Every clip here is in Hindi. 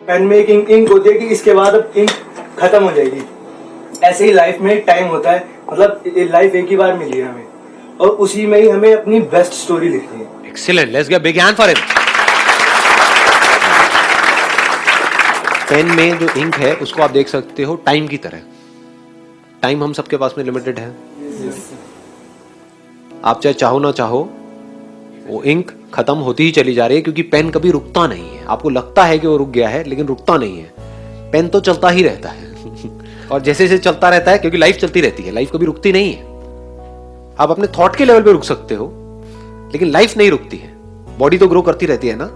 पेन में एक इंक होती है कि इसके बाद अब इंक खत्म हो जाएगी। ऐसे ही लाइफ में एक टाइम होता है, मतलब लाइफ एक ही बार मिली है हमें, और उसी में ही हमें अपनी बेस्ट स्टोरी लिखनी है। Excellent, let's give big hand for him. Pen में जो इंक है उसको आप देख सकते हो टाइम की तरह। टाइम हम सबके पास में लिमिटेड है। आप चाहे चाहो ना चाहो वो इंक खत्म होती ही चली जा रही है, क्योंकि पेन कभी रुकता नहीं है। आपको लगता है कि वो रुक गया है, लेकिन रुकता नहीं है। पेन तो चलता ही रहता है और जैसे जैसे चलता रहता है, क्योंकि लाइफ चलती रहती है, लाइफ कभी रुकती नहीं है। आप अपने थॉट के लेवल पे रुक सकते हो, लेकिन लाइफ नहीं रुकती है। बॉडी तो ग्रो करती रहती है ना,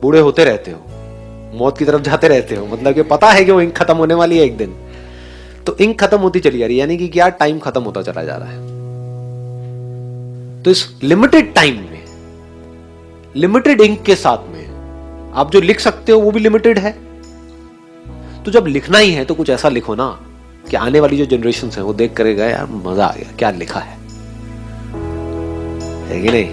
बूढ़े होते रहते हो, मौत की तरफ जाते रहते हो, मतलब कि पता है कि वो इंक खत्म होने वाली है एक दिन। तो इंक खत्म होती चली जा रही है, यानी कि क्या, टाइम खत्म होता चला जा रहा है। तो इस लिमिटेड टाइम में, लिमिटेड इंक के साथ में आप जो लिख सकते हो वो भी लिमिटेड है। तो जब लिखना ही है तो कुछ ऐसा लिखो ना कि आने वाली जो जनरेशन है वो देख करेगा, यार मजा आ गया, क्या लिखा है कि नहीं?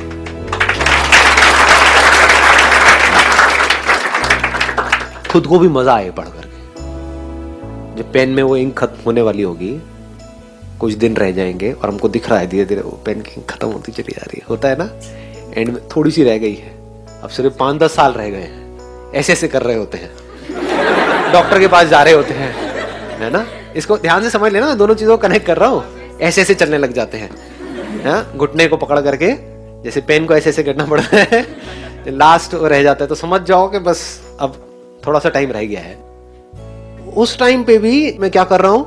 खुद को भी मजा आए पढ़ करके। जब पेन में वो इंक खत्म होने वाली होगी, कुछ दिन रह जाएंगे और हमको दिख रहा है धीरे धीरे वो पेन की इंक खत्म होती चली जा रही है, होता है ना, एंड में थोड़ी सी रह गई है, अब सिर्फ 5-10 साल रह गए हैं, ऐसे ऐसे कर रहे होते हैं, डॉक्टर के पास जा रहे होते हैं, है ना। इसको ध्यान से समझ लेना, मैं दोनों चीजों को कनेक्ट कर रहा हूँ। ऐसे ऐसे चलने लग जाते हैं, घुटने को पकड़ करके, जैसे पेन को ऐसे ऐसे करना पड़ता है, लास्ट रह जाता है। तो समझ जाओ कि बस अब थोड़ा सा टाइम रह गया है। उस टाइम पे भी मैं क्या कर रहा हूं,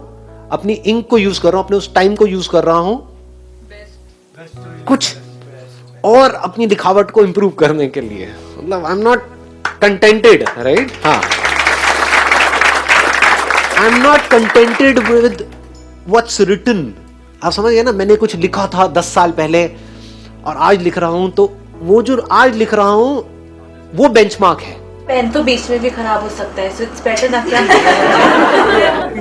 अपनी इंक को यूज कर रहा हूं, अपने उस टाइम को यूज कर रहा हूं कुछ और अपनी लिखावट को इंप्रूव करने के लिए। मतलब I am not contented, right? हाँ, I am not contented with what's written. आप समझ गए ना, मैंने कुछ लिखा था 10 साल पहले और आज लिख रहा हूं, तो वो जो आज लिख रहा हूं वो बेंचमार्क है। पेन तो बीच में भी खराब हो सकता है, so it's better ना क्या।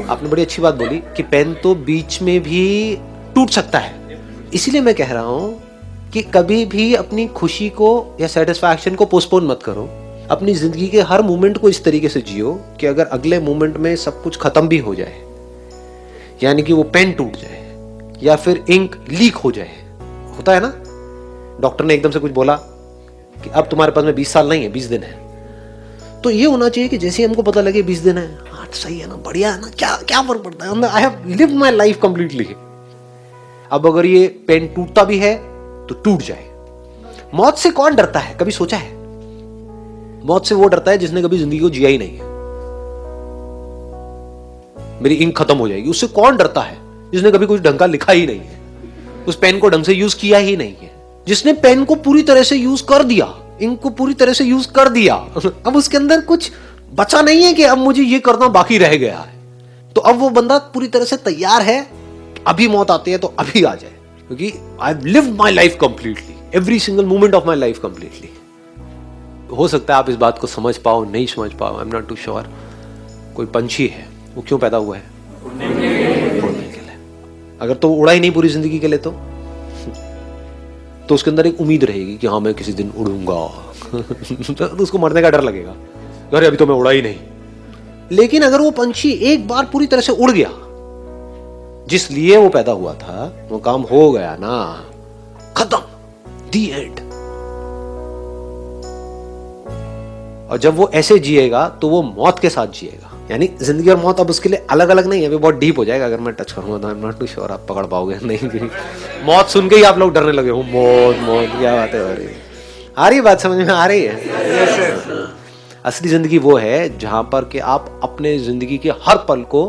आपने बड़ी अच्छी बात बोली कि पेन तो बीच में भी टूट सकता है। इसीलिए मैं कह रहा हूं कि कभी भी अपनी खुशी को या सेटिस्फैक्शन को पोस्टपोन मत करो। अपनी जिंदगी के हर मोमेंट को इस तरीके से जियो कि अगर अगले मोमेंट में सब कुछ खत्म भी हो जाए, यानी कि वो पेन टूट जाए या फिर इंक लीक हो जाए, होता है ना, डॉक्टर ने एकदम से कुछ बोला कि अब तुम्हारे पास में 20 साल नहीं है, 20 दिन है, तो ये होना चाहिए कि जैसे हमको पता लगे 20 दिन है, हाँ सही है ना, बढ़िया है ना, क्या क्या फर्क पड़ता है, I have lived my life completely. अब अगर ये पेन टूटता भी है तो टूट जाए। मौत से कौन डरता है, कभी सोचा है? मौत से वो डरता है जिसने कभी जिंदगी को जिया ही नहीं है। मेरी इंक खत्म हो जाएगी, उससे कौन डरता है जिसने कभी कुछ ढंग का लिखा ही नहीं है, उस पेन को ढंग से यूज किया ही नहीं है, जिसने पेन को पूरी तरह से यूज कर दिया, इंक को पूरी तरह से यूज कर दिया। अब उसके अंदर कुछ बचा नहीं है कि अब मुझे ये करना बाकी रह गया है। तो अब वो बंदा पूरी तरह से तैयार है, अभी मौत आती है तो अभी आ जाए, क्योंकि I have lived my life completely, every single moment of my life completely. हो सकता है आप इस बात को समझ पाओ, नहीं समझ पाओ, I am not too sure. कोई पंछी है, वो क्यों पैदा हुआ है? उड़ने के लिए। अगर तो उड़ा ही नहीं पूरी जिंदगी के लिए तो उसके अंदर एक उम्मीद रहेगी कि हाँ मैं किसी दिन उड़ूंगा। तो उसको मरने का डर लगेगा, अरे अभी तो मैं उड़ा ही नहीं। लेकिन अगर वो पंछी एक बार पूरी तरह से उड़ गया, जिस लिए वो पैदा हुआ था, वो काम हो गया ना, खत्म, दी एंड। और जब वो ऐसे जिएगा तो वो मौत के साथ जिएगा, यानी जिंदगी और मौत अब उसके लिए अलग अलग नहीं है। अभी बहुत डीप हो जाएगा अगर मैं टच करूंगा तो, I am not too sure आप पकड़ पाओगे नहीं। मौत सुन के ही आप लोग डरने लगे हो, मौत मौत क्या बात है, आ रही बात समझ में आ रही है? असली जिंदगी वो है जहां पर कि आप अपने जिंदगी के हर पल को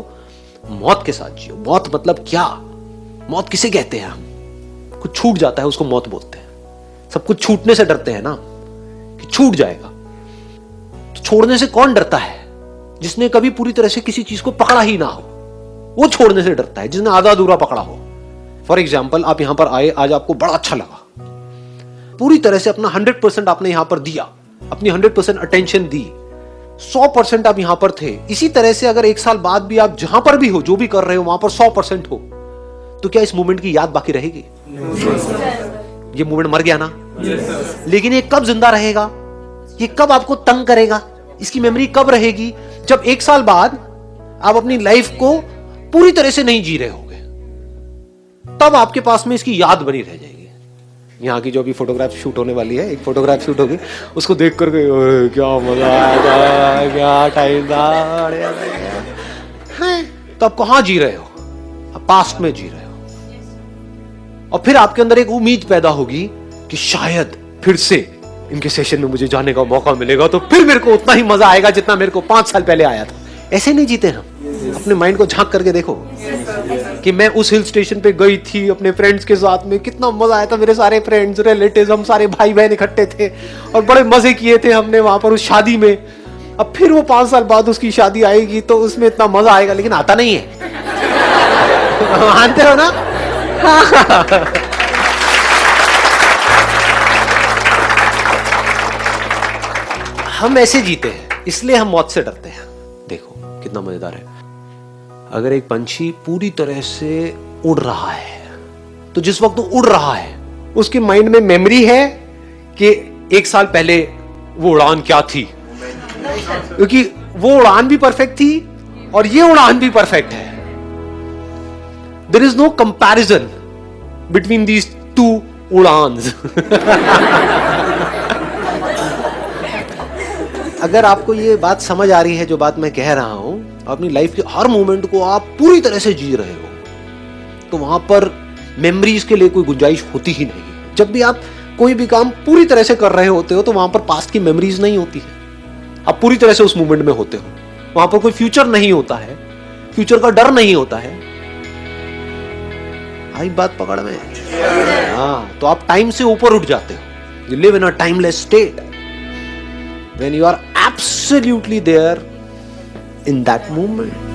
मौत के साथ जियो। मौत मतलब क्या? मौत किसे कहते हैं? हम कुछ छूट जाता है उसको मौत बोलते हैं। सब कुछ छूटने से डरते हैं ना, कि छूट जाएगा। तो छोड़ने से कौन डरता है? जिसने कभी पूरी तरह से किसी चीज को पकड़ा ही ना हो, वो छोड़ने से डरता है। जिसने आधा अधूरा पकड़ा हो। फॉर एग्जाम्पल, आप यहां पर आए, आज आपको बड़ा अच्छा लगा, पूरी तरह से अपना 100% आपने यहां पर दिया, अपनी 100% अटेंशन दी, 100% आप यहां पर थे। इसी तरह से अगर 1 साल बाद भी आप जहां पर भी हो, जो भी कर रहे हो, वहां पर 100% हो, तो क्या इस मोमेंट की याद बाकी रहेगी? ये मोमेंट मर गया ना। लेकिन ये कब जिंदा रहेगा? ये कब आपको तंग करेगा? इसकी मेमोरी कब रहेगी? जब 1 साल बाद आप अपनी लाइफ को पूरी तरह से नहीं जी रहे होगे, तब आपके पास में इसकी याद बनी रह जाएगी। यहाँ की जो अभी फोटोग्राफ शूट होने वाली है, एक फोटोग्राफ शूट होगी, उसको देख करके क्या मजा आया, क्या टाइम था। तो आप कहां जी रहे हो? आप पास्ट में जी रहे हो। और फिर आपके अंदर एक उम्मीद पैदा होगी कि शायद फिर से इनके सेशन में मुझे जाने का मौका मिलेगा, तो फिर मेरे को उतना ही मजा आएगा जितना मेरे को 5 साल पहले आया था। ऐसे नहीं जीते हम। अपने माइंड को झांक करके देखो कि मैं उस हिल स्टेशन पे गई थी अपने फ्रेंड्स के साथ में, कितना मजा आया था। मेरे सारे फ्रेंड्स, रिलेटिव्स, हम सारे भाई बहन इकट्ठे थे और बड़े मजे किए थे हमने वहां पर उस शादी में। अब फिर वो 5 साल बाद उसकी शादी आएगी तो उसमें इतना मजा आएगा, लेकिन आता नहीं है। मानते हो ना? हम ऐसे जीते हैं, इसलिए हम मौत से डरते हैं। देखो कितना मजेदार है। अगर एक पंछी पूरी तरह से उड़ रहा है, तो जिस वक्त वो उड़ रहा है उसके माइंड में मेमोरी है कि 1 साल पहले वो उड़ान क्या थी, क्योंकि वो उड़ान भी परफेक्ट थी और ये उड़ान भी परफेक्ट है। There is no comparison between these 2 उड़ान्स। अगर आपको ये बात समझ आ रही है, जो बात मैं कह रहा हूं, अपनी लाइफ के हर मोमेंट को आप पूरी तरह से जी रहे हो, तो वहां पर मेमोरीज के लिए कोई गुंजाइश होती ही नहीं। जब भी आप कोई भी काम पूरी तरह से कर रहे होते हो तो वहां पर पास्ट की मेमोरीज नहीं होती है। आप पूरी तरह से उस मोमेंट में होते हो, वहां पर कोई फ्यूचर नहीं होता है, फ्यूचर का डर नहीं होता है। आई बात पकड़ में? हाँ, तो आप टाइम से ऊपर उठ जाते हो। You live in a timeless state when you are absolutely there in that moment.